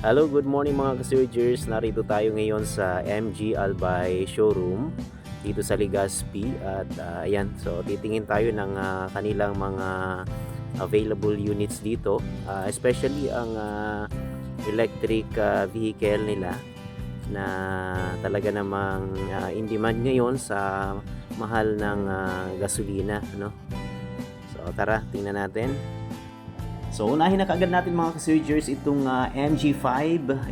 Hello, good morning mga ka-surgers. Narito tayo ngayon sa MG Albay Showroom dito sa Legazpi at ayan, so titingin tayo ng kanilang mga available units dito, especially ang electric vehicle nila na talaga namang in demand ngayon sa mahal ng gasolina, no? So tara, tingnan natin. So unahin na kaagad natin mga ka-surgers itong MG5,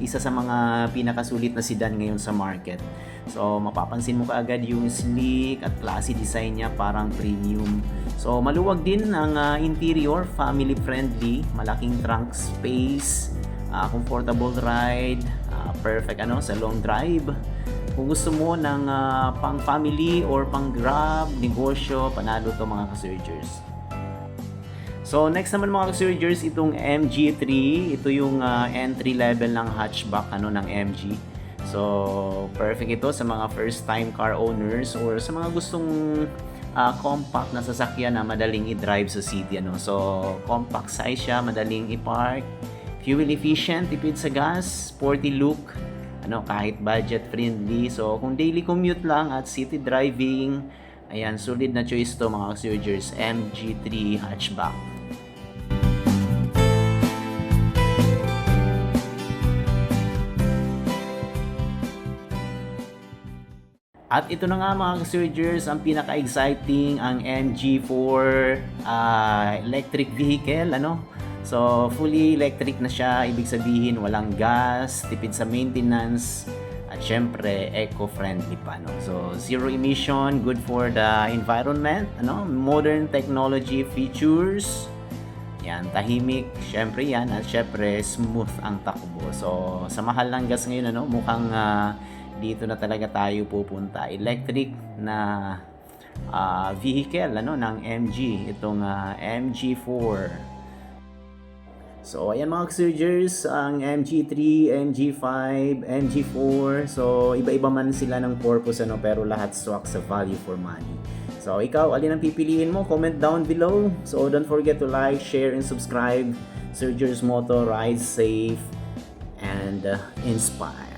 isa sa mga pinakasulit na sedan ngayon sa market. So mapapansin mo kaagad yung sleek at classy design niya, parang premium. So maluwag din ang interior, family friendly, malaking trunk space, comfortable ride, perfect sa long drive. Kung gusto mo ng pang family or pang grab, negosyo, panalo to mga ka-surgers. So next naman mga ka-surgers, itong MG3, ito yung entry level ng hatchback ng MG. So perfect ito sa mga first time car owners or sa mga gustong compact na sasakyan na madaling i-drive sa city. So compact size siya, madaling i-park, fuel efficient, tipid sa gas, sporty look, kahit budget friendly. So kung daily commute lang at city driving, ayan, solid na choice to mga ka-surgers, MG3 hatchback. At ito na nga mga ka-surgers, ang pinaka-exciting, ang MG4 electric vehicle, So, fully electric na siya, ibig sabihin walang gas, tipid sa maintenance, at syempre, eco-friendly pa, So, zero emission, good for the environment, Modern technology features, yan, tahimik, syempre yan, at syempre, smooth ang takbo. So, sa mahal ng gas ngayon, mukhang dito na talaga tayo pupunta. Electric na vehicle ng MG, itong MG4. So ayan mga ka-surgers, ang MG3, MG5, MG4, so iba-iba man sila ng purpose pero lahat swak sa value for money. So ikaw, alin ang pipiliin mo? Comment down below. So don't forget to like, share, and subscribe. Surgers Moto, ride safe and inspire.